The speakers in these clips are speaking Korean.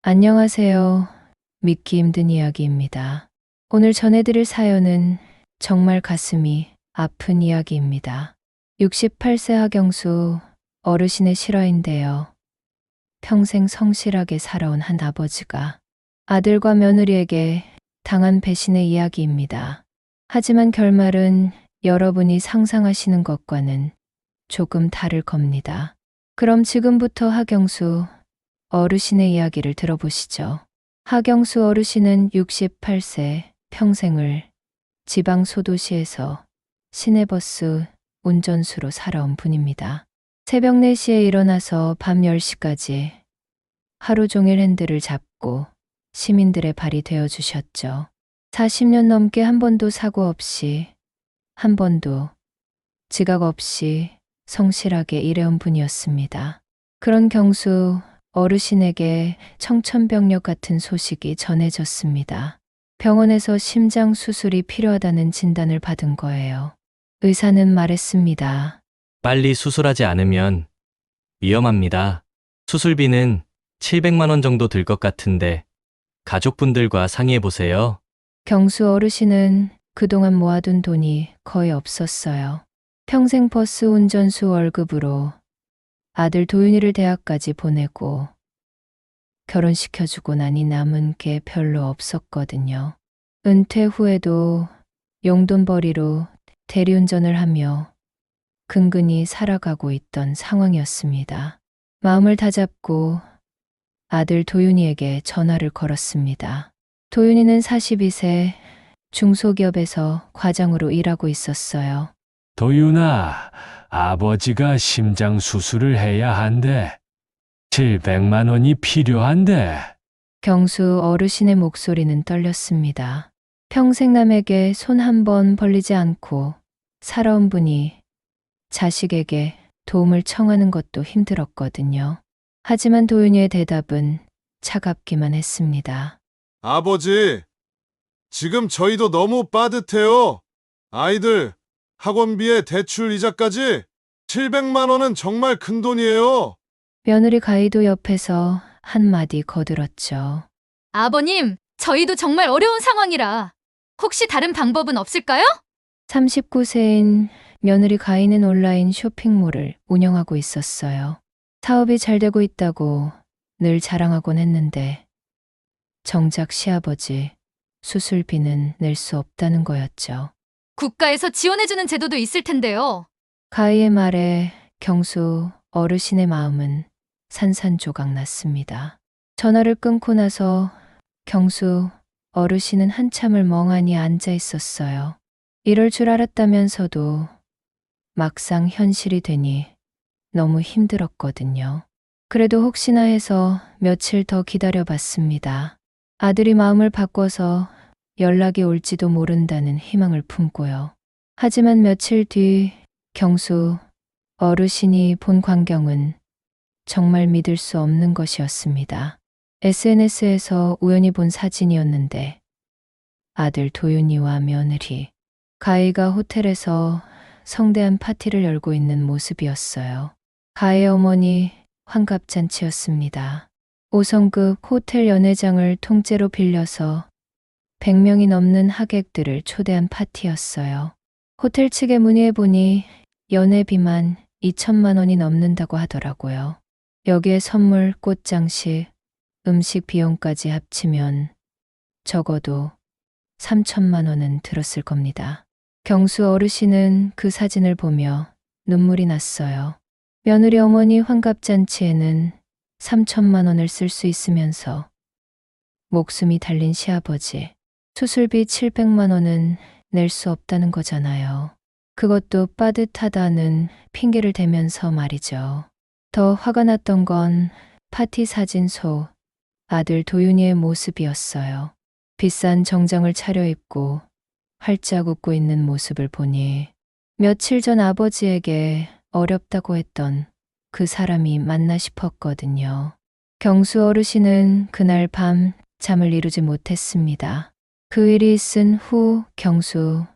안녕하세요. 믿기 힘든 이야기입니다. 오늘 전해드릴 사연은 정말 가슴이 아픈 이야기입니다. 68세 하경수 어르신의 실화인데요. 평생 성실하게 살아온 한 아버지가 아들과 며느리에게 당한 배신의 이야기입니다. 하지만 결말은 여러분이 상상하시는 것과는 조금 다를 겁니다. 그럼 지금부터 하경수 어르신의 이야기를 들어보시죠. 하경수 어르신은 68세 평생을 지방 소도시에서 시내버스 운전수로 살아온 분입니다. 새벽 4시에 일어나서 밤 10시까지 하루 종일 핸들을 잡고 시민들의 발이 되어 주셨죠. 40년 넘게 한 번도 사고 없이, 한 번도 지각 없이 성실하게 일해온 분이었습니다. 그런 경수 어르신에게 청천벽력 같은 소식이 전해졌습니다. 병원에서 심장 수술이 필요하다는 진단을 받은 거예요. 의사는 말했습니다. 빨리 수술하지 않으면 위험합니다. 수술비는 700만 원 정도 들 것 같은데 가족분들과 상의해 보세요. 경수 어르신은 그동안 모아둔 돈이 거의 없었어요. 평생 버스 운전수 월급으로 아들 도윤이를 대학까지 보내고 결혼시켜주고 나니 남은 게 별로 없었거든요. 은퇴 후에도 용돈벌이로 대리운전을 하며 근근히 살아가고 있던 상황이었습니다. 마음을 다잡고 아들 도윤이에게 전화를 걸었습니다. 도윤이는 42세 중소기업에서 과장으로 일하고 있었어요. 도윤아, 아버지가 심장 수술을 해야 한대. 700만 원이 필요한데. 경수 어르신의 목소리는 떨렸습니다. 평생 남에게 손 한 번 벌리지 않고 살아온 분이 자식에게 도움을 청하는 것도 힘들었거든요. 하지만 도윤이의 대답은 차갑기만 했습니다. 아버지, 지금 저희도 너무 빠듯해요. 아이들 학원비에 대출 이자까지 700만 원은 정말 큰 돈이에요. 며느리 가희도 옆에서 한마디 거들었죠. 아버님, 저희도 정말 어려운 상황이라 혹시 다른 방법은 없을까요? 39세인 며느리 가희는 온라인 쇼핑몰을 운영하고 있었어요. 사업이 잘 되고 있다고 늘 자랑하곤 했는데 정작 시아버지 수술비는 낼 수 없다는 거였죠. 국가에서 지원해주는 제도도 있을 텐데요. 가희의 말에 경수 어르신의 마음은 산산조각 났습니다. 전화를 끊고 나서 경수 어르신은 한참을 멍하니 앉아 있었어요. 이럴 줄 알았다면서도 막상 현실이 되니 너무 힘들었거든요. 그래도 혹시나 해서 며칠 더 기다려봤습니다. 아들이 마음을 바꿔서 연락이 올지도 모른다는 희망을 품고요. 하지만 며칠 뒤 경수 어르신이 본 광경은 정말 믿을 수 없는 것이었습니다. SNS에서 우연히 본 사진이었는데 아들 도윤이와 며느리 가희가 호텔에서 성대한 파티를 열고 있는 모습이었어요. 가희의 어머니 환갑잔치였습니다. 5성급 호텔 연회장을 통째로 빌려서 100명이 넘는 하객들을 초대한 파티였어요. 호텔 측에 문의해 보니 연회비만 2천만 원이 넘는다고 하더라고요. 여기에 선물, 꽃장식, 음식 비용까지 합치면 적어도 3천만 원은 들었을 겁니다. 경수 어르신은 그 사진을 보며 눈물이 났어요. 며느리 어머니 환갑잔치에는 3천만 원을 쓸 수 있으면서 목숨이 달린 시아버지, 수술비 700만 원은 낼 수 없다는 거잖아요. 그것도 빠듯하다는 핑계를 대면서 말이죠. 더 화가 났던 건 파티 사진 속 아들 도윤이의 모습이었어요. 비싼 정장을 차려입고 활짝 웃고 있는 모습을 보니 며칠 전 아버지에게 어렵다고 했던 그 사람이 맞나 싶었거든요. 경수 어르신은 그날 밤 잠을 이루지 못했습니다. 그 일이 있은 후 경수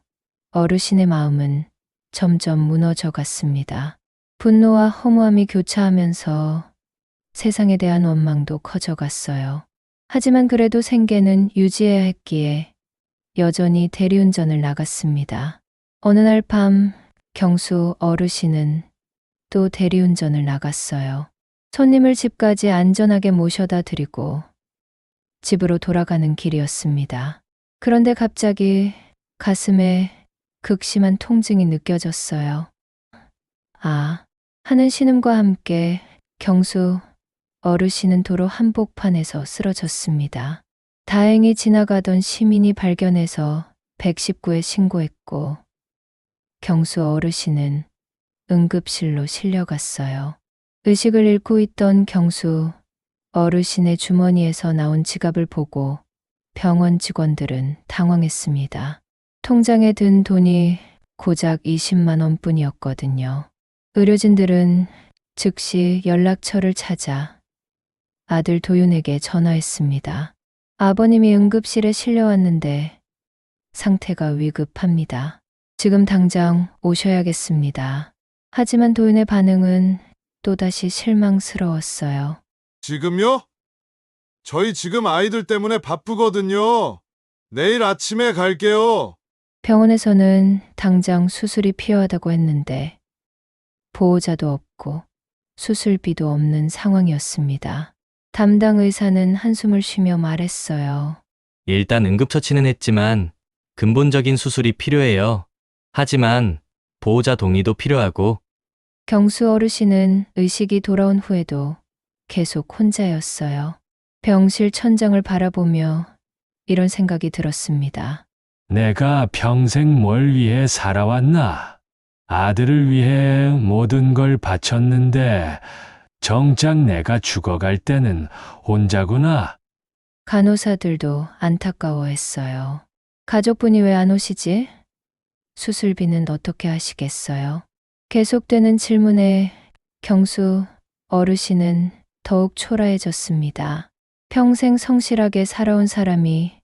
어르신의 마음은 점점 무너져 갔습니다. 분노와 허무함이 교차하면서 세상에 대한 원망도 커져갔어요. 하지만 그래도 생계는 유지해야 했기에 여전히 대리운전을 나갔습니다. 어느 날 밤 경수 어르신은 또 대리운전을 나갔어요. 손님을 집까지 안전하게 모셔다 드리고 집으로 돌아가는 길이었습니다. 그런데 갑자기 가슴에 극심한 통증이 느껴졌어요. 아, 하는 신음과 함께 경수 어르신은 도로 한복판에서 쓰러졌습니다. 다행히 지나가던 시민이 발견해서 119에 신고했고 경수 어르신은 응급실로 실려갔어요. 의식을 잃고 있던 경수 어르신의 주머니에서 나온 지갑을 보고 병원 직원들은 당황했습니다. 통장에 든 돈이 고작 20만 원뿐이었거든요. 의료진들은 즉시 연락처를 찾아 아들 도윤에게 전화했습니다. 아버님이 응급실에 실려왔는데 상태가 위급합니다. 지금 당장 오셔야겠습니다. 하지만 도윤의 반응은 또다시 실망스러웠어요. 지금요? 저희 지금 아이들 때문에 바쁘거든요. 내일 아침에 갈게요. 병원에서는 당장 수술이 필요하다고 했는데 보호자도 없고 수술비도 없는 상황이었습니다. 담당 의사는 한숨을 쉬며 말했어요. 일단 응급처치는 했지만 근본적인 수술이 필요해요. 하지만 보호자 동의도 필요하고 경수 어르신은 의식이 돌아온 후에도 계속 혼자였어요. 병실 천장을 바라보며 이런 생각이 들었습니다. 내가 평생 뭘 위해 살아왔나? 아들을 위해 모든 걸 바쳤는데 정작 내가 죽어갈 때는 혼자구나. 간호사들도 안타까워했어요. 가족분이 왜 안 오시지? 수술비는 어떻게 하시겠어요? 계속되는 질문에 경수 어르신은 더욱 초라해졌습니다. 평생 성실하게 살아온 사람이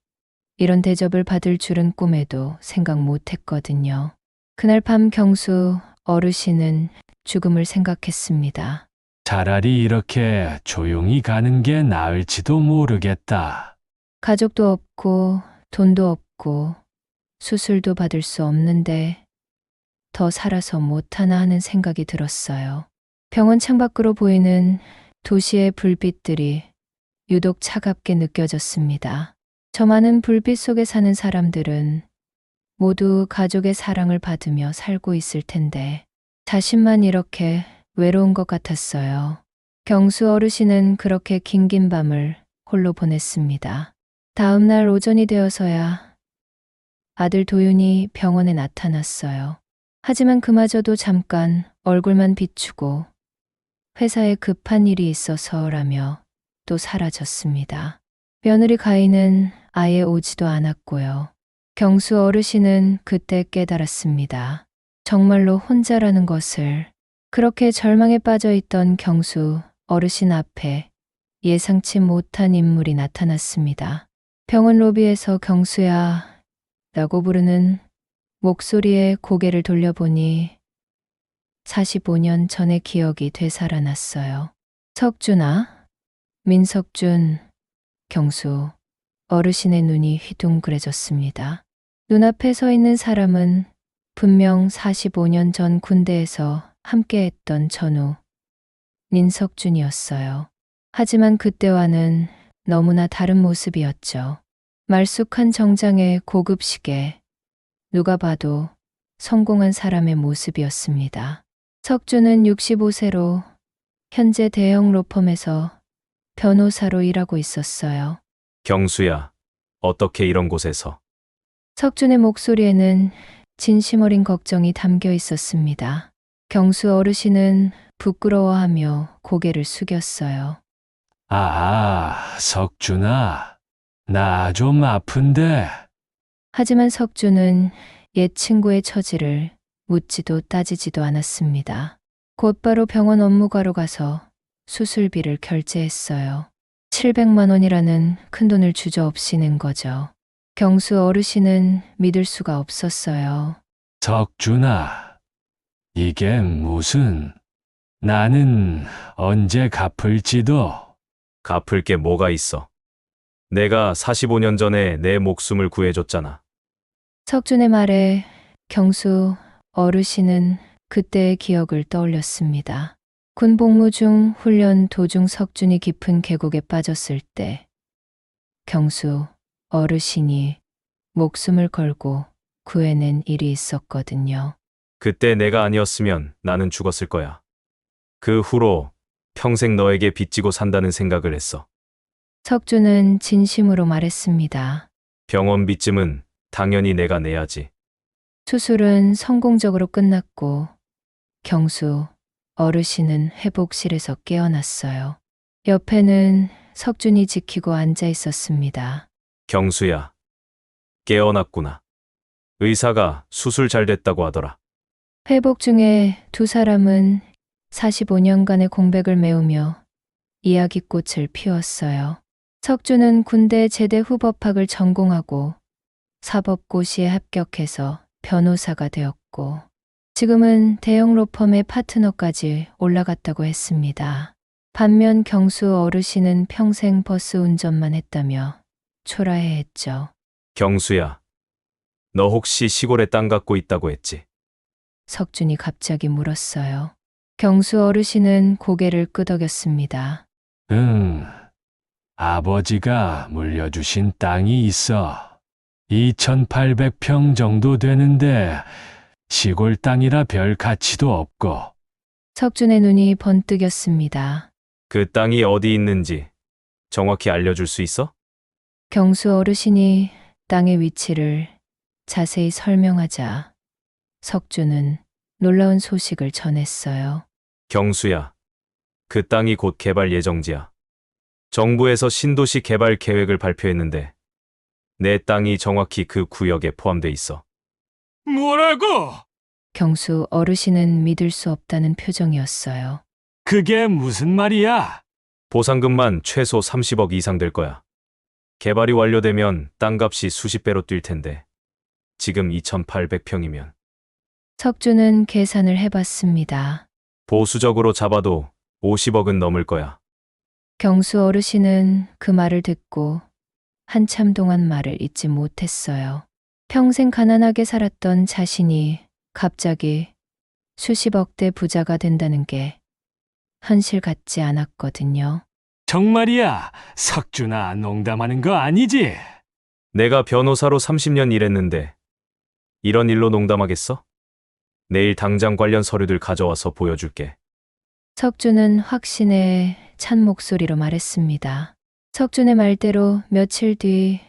이런 대접을 받을 줄은 꿈에도 생각 못 했거든요. 그날 밤 경수 어르신은 죽음을 생각했습니다. 차라리 이렇게 조용히 가는 게 나을지도 모르겠다. 가족도 없고 돈도 없고 수술도 받을 수 없는데 더 살아서 못하나 하는 생각이 들었어요. 병원 창밖으로 보이는 도시의 불빛들이 유독 차갑게 느껴졌습니다. 저 많은 불빛 속에 사는 사람들은 모두 가족의 사랑을 받으며 살고 있을 텐데 자신만 이렇게 외로운 것 같았어요. 경수 어르신은 그렇게 긴긴 밤을 홀로 보냈습니다. 다음 날 오전이 되어서야 아들 도윤이 병원에 나타났어요. 하지만 그마저도 잠깐 얼굴만 비추고 회사에 급한 일이 있어서라며 또 사라졌습니다. 며느리 가인은 아예 오지도 않았고요. 경수 어르신은 그때 깨달았습니다. 정말로 혼자라는 것을. 그렇게 절망에 빠져 있던 경수 어르신 앞에 예상치 못한 인물이 나타났습니다. 병원 로비에서 경수야 라고 부르는 목소리에 고개를 돌려보니 45년 전의 기억이 되살아났어요. 석준아, 민석준, 경수, 어르신의 눈이 휘둥그레졌습니다. 눈앞에 서 있는 사람은 분명 45년 전 군대에서 함께했던 전우, 민석준이었어요. 하지만 그때와는 너무나 다른 모습이었죠. 말쑥한 정장에 고급 시계, 누가 봐도 성공한 사람의 모습이었습니다. 석준은 65세로 현재 대형 로펌에서 변호사로 일하고 있었어요. 경수야, 어떻게 이런 곳에서? 석준의 목소리에는 진심 어린 걱정이 담겨 있었습니다. 경수 어르신은 부끄러워하며 고개를 숙였어요. 석준아, 나 좀 아픈데. 하지만 석준은 옛 친구의 처지를 묻지도 따지지도 않았습니다. 곧바로 병원 업무가로 가서 수술비를 결제했어요. 700만 원이라는 큰돈을 주저없이 낸 거죠. 경수 어르신은 믿을 수가 없었어요. 석준아, 이게 무슨... 나는 언제 갚을지도... 갚을 게 뭐가 있어? 내가 45년 전에 내 목숨을 구해줬잖아. 석준의 말에 경수 어르신은 그때의 기억을 떠올렸습니다. 군 복무 중 훈련 도중 석준이 깊은 계곡에 빠졌을 때 경수 어르신이 목숨을 걸고 구해낸 일이 있었거든요. 그때 내가 아니었으면 나는 죽었을 거야. 그 후로 평생 너에게 빚지고 산다는 생각을 했어. 석준은 진심으로 말했습니다. 병원 빚쯤은 당연히 내가 내야지. 수술은 성공적으로 끝났고 경수 어르신은 회복실에서 깨어났어요. 옆에는 석준이 지키고 앉아 있었습니다. 경수야. 깨어났구나. 의사가 수술 잘 됐다고 하더라. 회복 중에 두 사람은 45년간의 공백을 메우며 이야기꽃을 피웠어요. 석준은 군대 제대 후 법학을 전공하고 사법고시에 합격해서 변호사가 되었고 지금은 대형 로펌의 파트너까지 올라갔다고 했습니다. 반면 경수 어르신은 평생 버스 운전만 했다며 초라해했죠. 경수야. 너 혹시 시골에 땅 갖고 있다고 했지? 석준이 갑자기 물었어요. 경수 어르신은 고개를 끄덕였습니다. 응. 아버지가 물려주신 땅이 있어. 2,800평 정도 되는데 시골 땅이라 별 가치도 없고. 석준의 눈이 번뜩였습니다. 그 땅이 어디 있는지 정확히 알려줄 수 있어? 경수 어르신이 땅의 위치를 자세히 설명하자 석준은 놀라운 소식을 전했어요. 경수야. 그 땅이 곧 개발 예정지야. 정부에서 신도시 개발 계획을 발표했는데 내 땅이 정확히 그 구역에 포함돼 있어. 뭐라고? 경수 어르신은 믿을 수 없다는 표정이었어요. 그게 무슨 말이야? 보상금만 최소 30억 이상 될 거야. 개발이 완료되면 땅값이 수십 배로 뛸 텐데 지금 2,800평이면 석준은 계산을 해봤습니다. 보수적으로 잡아도 50억은 넘을 거야. 경수 어르신은 그 말을 듣고 한참 동안 말을 잇지 못했어요. 평생 가난하게 살았던 자신이 갑자기 수십억대 부자가 된다는 게 현실 같지 않았거든요. 정말이야. 석준아, 농담하는 거 아니지? 내가 변호사로 30년 일했는데 이런 일로 농담하겠어? 내일 당장 관련 서류들 가져와서 보여줄게. 석준은 확신에 찬 목소리로 말했습니다. 석준의 말대로 며칠 뒤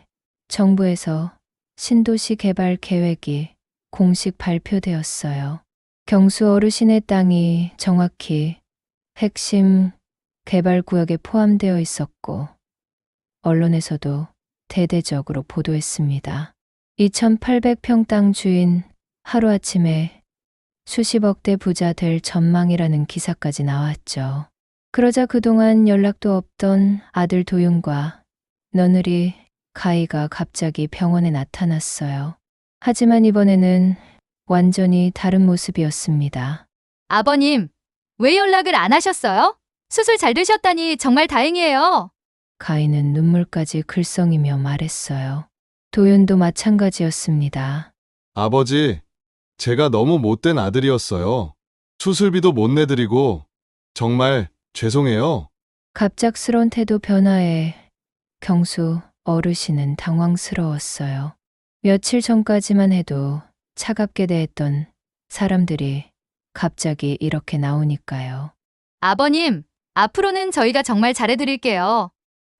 정부에서 신도시 개발 계획이 공식 발표되었어요. 경수 어르신의 땅이 정확히 핵심 개발 구역에 포함되어 있었고 언론에서도 대대적으로 보도했습니다. 2,800평 땅 주인 하루아침에 수십억대 부자 될 전망이라는 기사까지 나왔죠. 그러자 그동안 연락도 없던 아들 도윤과 며느리 가희가 갑자기 병원에 나타났어요. 하지만 이번에는 완전히 다른 모습이었습니다. 아버님, 왜 연락을 안 하셨어요? 수술 잘 되셨다니 정말 다행이에요. 가희는 눈물까지 글썽이며 말했어요. 도윤도 마찬가지였습니다. 아버지, 제가 너무 못된 아들이었어요. 수술비도 못 내드리고 정말 죄송해요. 갑작스러운 태도 변화에 경수 어르신은 당황스러웠어요. 며칠 전까지만 해도 차갑게 대했던 사람들이 갑자기 이렇게 나오니까요. 아버님, 앞으로는 저희가 정말 잘해드릴게요.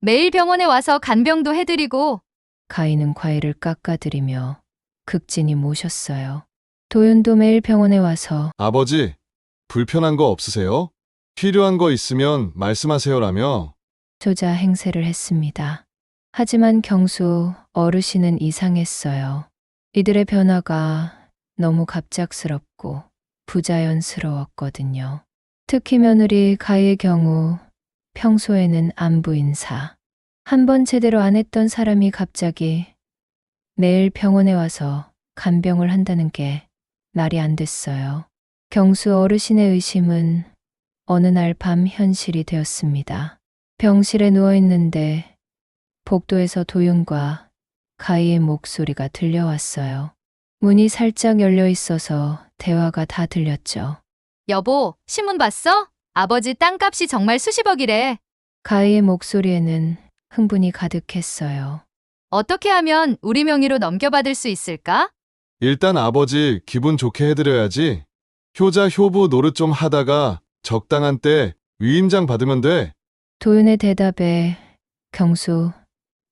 매일 병원에 와서 간병도 해드리고. 가희는 과일을 깎아드리며 극진히 모셨어요. 도윤도 매일 병원에 와서 아버지, 불편한 거 없으세요? 필요한 거 있으면 말씀하세요라며. 조자 행세를 했습니다. 하지만 경수 어르신은 이상했어요. 이들의 변화가 너무 갑작스럽고 부자연스러웠거든요. 특히 며느리 가희의 경우 평소에는 안부 인사 한 번 제대로 안 했던 사람이 갑자기 매일 병원에 와서 간병을 한다는 게 말이 안 됐어요. 경수 어르신의 의심은 어느 날 밤 현실이 되었습니다. 병실에 누워 있는데 복도에서 도윤과 가희의 목소리가 들려왔어요. 문이 살짝 열려 있어서 대화가 다 들렸죠. 여보, 신문 봤어? 아버지 땅값이 정말 수십억이래. 가희의 목소리에는 흥분이 가득했어요. 어떻게 하면 우리 명의로 넘겨받을 수 있을까? 일단 아버지 기분 좋게 해드려야지. 효자 효부 노릇 좀 하다가 적당한 때 위임장 받으면 돼. 도윤의 대답에 경수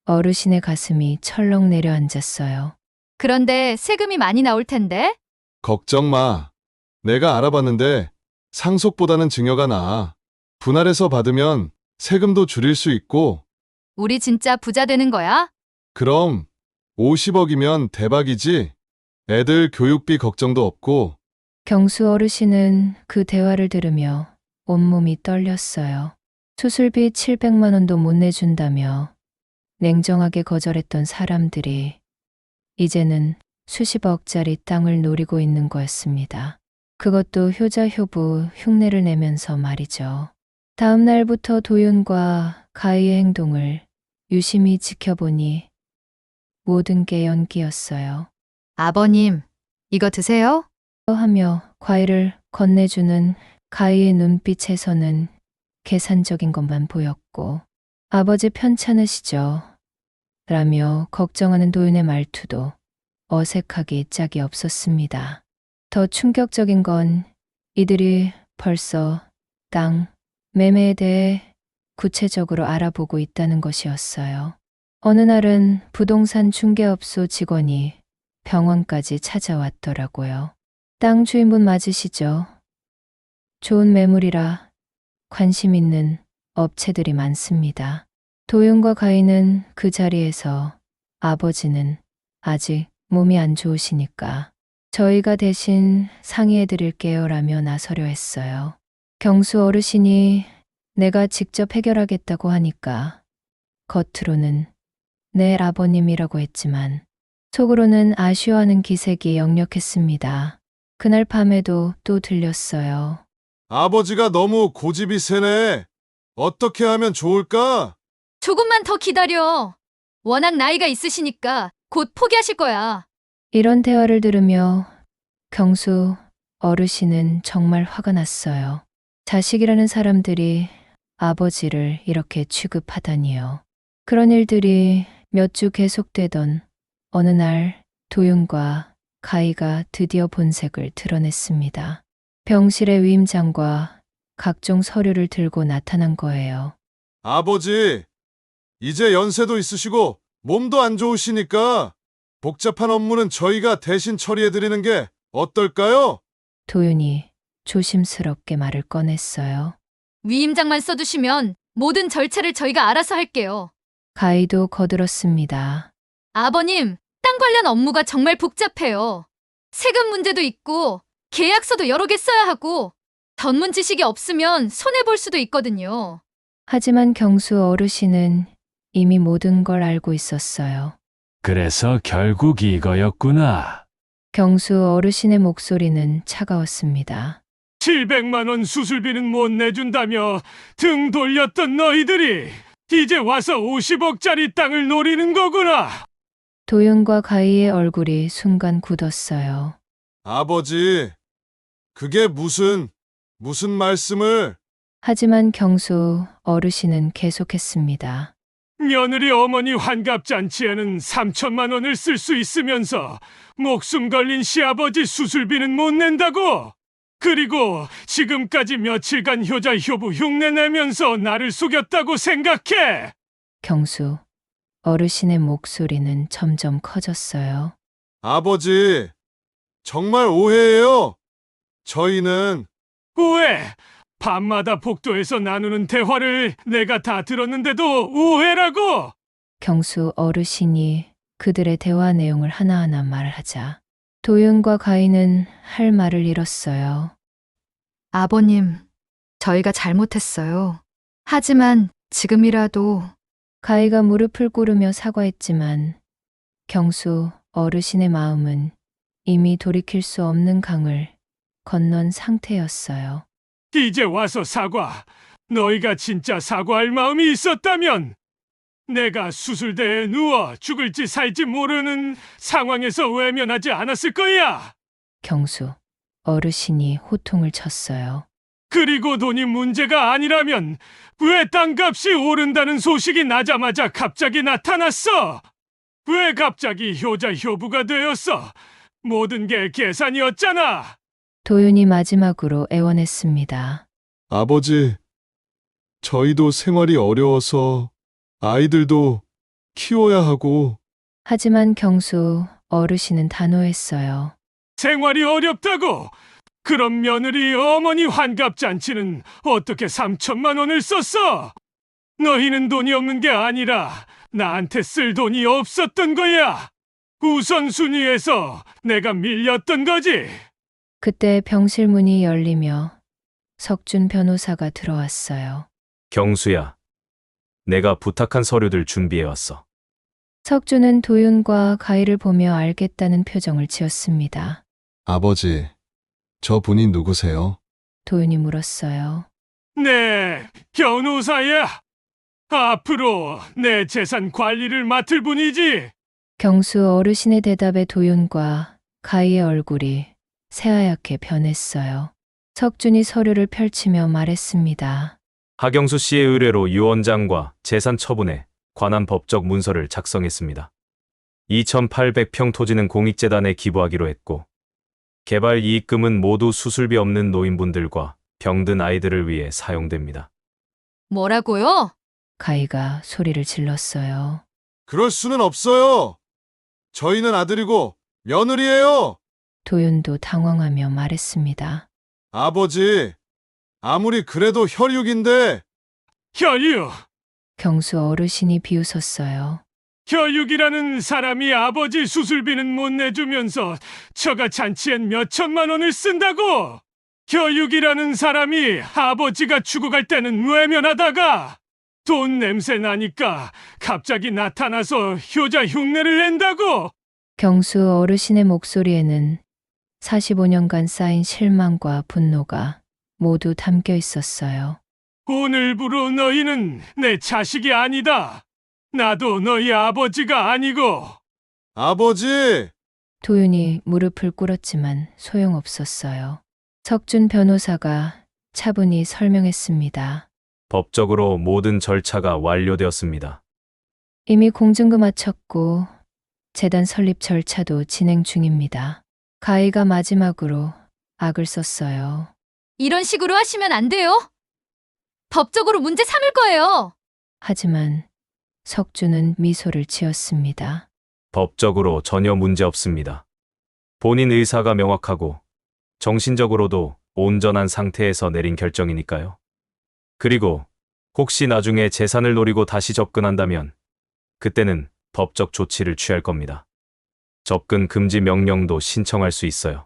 어르신의 가슴이 철렁 내려앉았어요. 그런데 세금이 많이 나올 텐데? 걱정 마. 내가 알아봤는데 상속보다는 증여가 나아. 분할해서 받으면 세금도 줄일 수 있고, 우리 진짜 부자 되는 거야? 그럼 50억이면 대박이지. 애들 교육비 걱정도 없고. 경수 어르신은 그 대화를 들으며 온몸이 떨렸어요. 수술비 700만 원도 못 내준다며 냉정하게 거절했던 사람들이 이제는 수십억짜리 땅을 노리고 있는 거였습니다. 그것도 효자 효부 흉내를 내면서 말이죠. 다음 날부터 도윤과 가희의 행동을 유심히 지켜보니 모든 게 연기였어요. 아버님, 이거 드세요? 하며 과일을 건네주는 가희의 눈빛에서는 계산적인 것만 보였고, 아버지 편찮으시죠? 라며 걱정하는 도윤의 말투도 어색하기 짝이 없었습니다. 더 충격적인 건 이들이 벌써 땅 매매에 대해 구체적으로 알아보고 있다는 것이었어요. 어느 날은 부동산 중개업소 직원이 병원까지 찾아왔더라고요. 땅 주인분 맞으시죠? 좋은 매물이라 관심 있는 업체들이 많습니다. 도윤과 가희는 그 자리에서 아버지는 아직 몸이 안 좋으시니까 저희가 대신 상의해 드릴게요 라며 나서려 했어요. 경수 어르신이 내가 직접 해결하겠다고 하니까 겉으로는 내 아버님이라고 했지만 속으로는 아쉬워하는 기색이 역력했습니다. 그날 밤에도 또 들렸어요. 아버지가 너무 고집이 세네. 어떻게 하면 좋을까? 조금만 더 기다려. 워낙 나이가 있으시니까 곧 포기하실 거야. 이런 대화를 들으며 경수 어르신은 정말 화가 났어요. 자식이라는 사람들이 아버지를 이렇게 취급하다니요. 그런 일들이 몇 주 계속되던 어느 날 도윤과 가희가 드디어 본색을 드러냈습니다. 병실의 위임장과 각종 서류를 들고 나타난 거예요. 아버지, 이제 연세도 있으시고 몸도 안 좋으시니까 복잡한 업무는 저희가 대신 처리해드리는 게 어떨까요? 도윤이 조심스럽게 말을 꺼냈어요. 위임장만 써두시면 모든 절차를 저희가 알아서 할게요. 가희도 거들었습니다. 아버님, 땅 관련 업무가 정말 복잡해요. 세금 문제도 있고 계약서도 여러 개 써야 하고 전문 지식이 없으면 손해볼 수도 있거든요. 하지만 경수 어르신은 이미 모든 걸 알고 있었어요. 그래서 결국 이거였구나. 경수 어르신의 목소리는 차가웠습니다. 700만 원 수술비는 못 내준다며 등 돌렸던 너희들이 이제 와서 50억짜리 땅을 노리는 거구나. 도윤과 가희의 얼굴이 순간 굳었어요. 아버지, 그게 무슨 말씀을... 하지만 경수 어르신은 계속했습니다. 며느리 어머니 환갑잔치에는 3천만 원을 쓸 수 있으면서 목숨 걸린 시아버지 수술비는 못 낸다고? 그리고 지금까지 며칠간 효자 효부 흉내 내면서 나를 속였다고 생각해? 경수 어르신의 목소리는 점점 커졌어요. 아버지, 정말 오해예요. 저희는... 왜? 밤마다 복도에서 나누는 대화를 내가 다 들었는데도 오해라고? 경수 어르신이 그들의 대화 내용을 하나하나 말하자 도윤과 가희는 할 말을 잃었어요. 아버님, 저희가 잘못했어요. 하지만 지금이라도 가희가 무릎을 꿇으며 사과했지만 경수 어르신의 마음은 이미 돌이킬 수 없는 강을 건넌 상태였어요. 이제 와서 사과. 너희가 진짜 사과할 마음이 있었다면 내가 수술대에 누워 죽을지 살지 모르는 상황에서 외면하지 않았을 거야. 경수 어르신이 호통을 쳤어요. 그리고 돈이 문제가 아니라면 왜 땅값이 오른다는 소식이 나자마자 갑자기 나타났어? 왜 갑자기 효자 효부가 되었어? 모든 게 계산이었잖아. 도윤이 마지막으로 애원했습니다. 아버지, 저희도 생활이 어려워서 아이들도 키워야 하고 하지만 경수 어르신은 단호했어요. 생활이 어렵다고? 그럼 며느리 어머니 환갑잔치는 어떻게 3천만 원을 썼어? 너희는 돈이 없는 게 아니라 나한테 쓸 돈이 없었던 거야. 우선순위에서 내가 밀렸던 거지. 그때 병실 문이 열리며 석준 변호사가 들어왔어요. 경수야, 내가 부탁한 서류들 준비해왔어. 석준은 도윤과 가희를 보며 알겠다는 표정을 지었습니다. 아버지, 저 분이 누구세요? 도윤이 물었어요. 네, 변호사야. 앞으로 내 재산 관리를 맡을 분이지. 경수 어르신의 대답에 도윤과 가희의 얼굴이 새하얗게 변했어요. 석준이 서류를 펼치며 말했습니다. 하경수 씨의 의뢰로 유 원장과 재산 처분에 관한 법적 문서를 작성했습니다. 2,800평 토지는 공익재단에 기부하기로 했고, 개발 이익금은 모두 수술비 없는 노인분들과 병든 아이들을 위해 사용됩니다. 뭐라고요? 가희가 소리를 질렀어요. 그럴 수는 없어요. 저희는 아들이고 며느리예요. 도윤도 당황하며 말했습니다. 아버지, 아무리 그래도 혈육인데 혈육. 경수 어르신이 비웃었어요. 혈육이라는 사람이 아버지 수술비는 못 내주면서 처가 잔치엔 몇 천만 원을 쓴다고. 혈육이라는 사람이 아버지가 죽어갈 때는 외면하다가 돈 냄새 나니까 갑자기 나타나서 효자 흉내를 낸다고. 경수 어르신의 목소리에는 45년간 쌓인 실망과 분노가 모두 담겨 있었어요. 오늘부로 너희는 내 자식이 아니다. 나도 너희 아버지가 아니고. 아버지, 도윤이 무릎을 꿇었지만 소용없었어요. 석준 변호사가 차분히 설명했습니다. 법적으로 모든 절차가 완료되었습니다. 이미 공증금 마쳤고 재단 설립 절차도 진행 중입니다. 가희가 마지막으로 악을 썼어요. 이런 식으로 하시면 안 돼요. 법적으로 문제 삼을 거예요. 하지만 석준은 미소를 지었습니다. 법적으로 전혀 문제 없습니다. 본인 의사가 명확하고 정신적으로도 온전한 상태에서 내린 결정이니까요. 그리고 혹시 나중에 재산을 노리고 다시 접근한다면 그때는 법적 조치를 취할 겁니다. 접근 금지 명령도 신청할 수 있어요.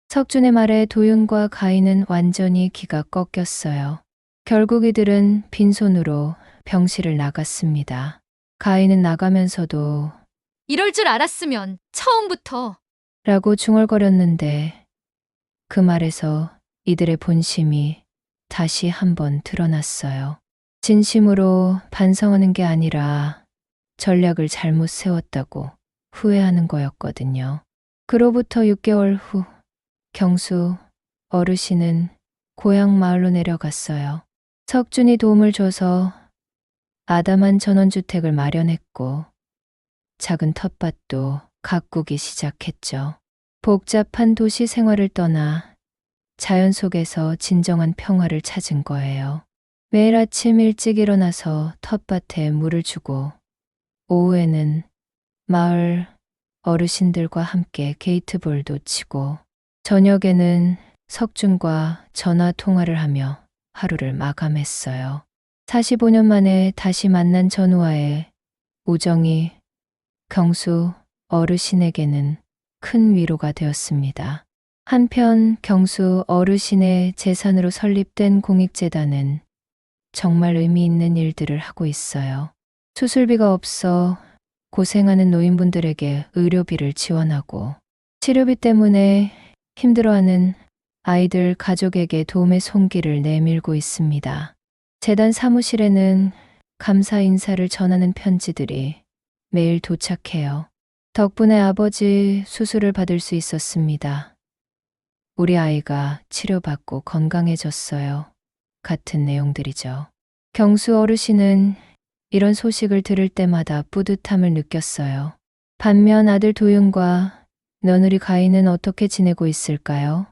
석준의 말에 도윤과 가희는 완전히 기가 꺾였어요. 결국 이들은 빈손으로 병실을 나갔습니다. 가희는 나가면서도 이럴 줄 알았으면 처음부터. 라고 중얼거렸는데 그 말에서 이들의 본심이 다시 한번 드러났어요. 진심으로 반성하는 게 아니라 전략을 잘못 세웠다고 후회하는 거였거든요. 그로부터 6개월 후 경수 어르신은 고향 마을로 내려갔어요. 석준이 도움을 줘서 아담한 전원주택을 마련했고 작은 텃밭도 가꾸기 시작했죠. 복잡한 도시 생활을 떠나 자연 속에서 진정한 평화를 찾은 거예요. 매일 아침 일찍 일어나서 텃밭에 물을 주고 오후에는 마을 어르신들과 함께 게이트볼도 치고 저녁에는 석준과 전화 통화를 하며 하루를 마감했어요. 45년 만에 다시 만난 전우와의 우정이 경수 어르신에게는 큰 위로가 되었습니다. 한편 경수 어르신의 재산으로 설립된 공익재단은 정말 의미 있는 일들을 하고 있어요. 수술비가 없어 고생하는 노인분들에게 의료비를 지원하고 치료비 때문에 힘들어하는 아이들 가족에게 도움의 손길을 내밀고 있습니다. 재단 사무실에는 감사 인사를 전하는 편지들이 매일 도착해요. 덕분에 아버지 수술을 받을 수 있었습니다. 우리 아이가 치료받고 건강해졌어요. 같은 내용들이죠. 경수 어르신은 이런 소식을 들을 때마다 뿌듯함을 느꼈어요. 반면 아들 도윤과 며느리 가인은 어떻게 지내고 있을까요?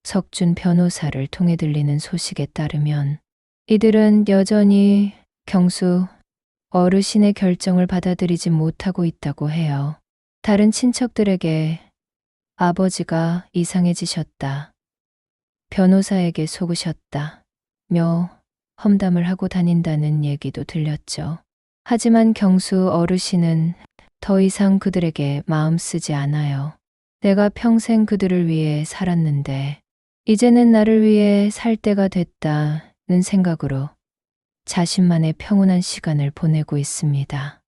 석준 변호사를 통해 들리는 소식에 따르면 이들은 여전히 경수 어르신의 결정을 받아들이지 못하고 있다고 해요. 다른 친척들에게 아버지가 이상해지셨다, 변호사에게 속으셨다 며 험담을 하고 다닌다는 얘기도 들렸죠. 하지만 경수 어르신은 더 이상 그들에게 마음 쓰지 않아요. 내가 평생 그들을 위해 살았는데 이제는 나를 위해 살 때가 됐다는 생각으로 자신만의 평온한 시간을 보내고 있습니다.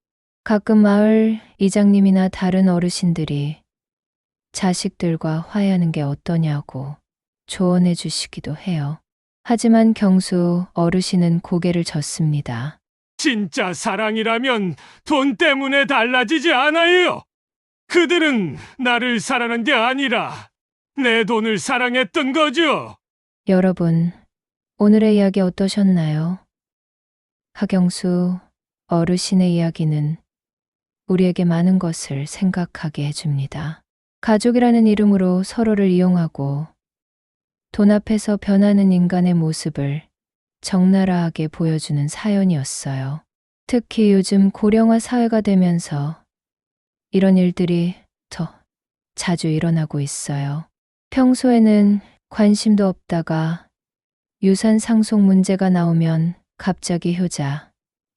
가끔 마을 이장님이나 다른 어르신들이 자식들과 화해하는 게 어떠냐고 조언해 주시기도 해요. 하지만 경수 어르신은 고개를 젓습니다. 진짜 사랑이라면 돈 때문에 달라지지 않아요. 그들은 나를 사랑한 게 아니라 내 돈을 사랑했던 거죠. 여러분, 오늘의 이야기 어떠셨나요? 하경수 어르신의 이야기는 우리에게 많은 것을 생각하게 해줍니다. 가족이라는 이름으로 서로를 이용하고 돈 앞에서 변하는 인간의 모습을 적나라하게 보여주는 사연이었어요. 특히 요즘 고령화 사회가 되면서 이런 일들이 더 자주 일어나고 있어요. 평소에는 관심도 없다가 유산 상속 문제가 나오면 갑자기 효자,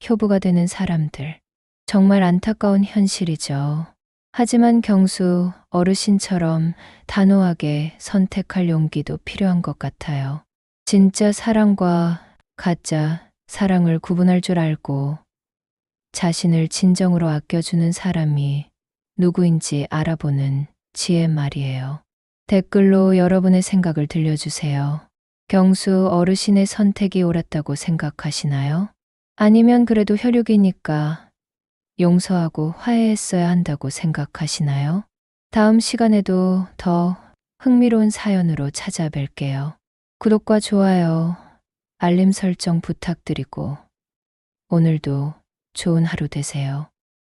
효부가 되는 사람들. 정말 안타까운 현실이죠. 하지만 경수 어르신처럼 단호하게 선택할 용기도 필요한 것 같아요. 진짜 사랑과 가짜 사랑을 구분할 줄 알고 자신을 진정으로 아껴주는 사람이 누구인지 알아보는 지혜 말이에요. 댓글로 여러분의 생각을 들려주세요. 경수 어르신의 선택이 옳았다고 생각하시나요? 아니면 그래도 혈육이니까 용서하고 화해했어야 한다고 생각하시나요? 다음 시간에도 더 흥미로운 사연으로 찾아뵐게요. 구독과 좋아요, 알림 설정 부탁드리고 오늘도 좋은 하루 되세요.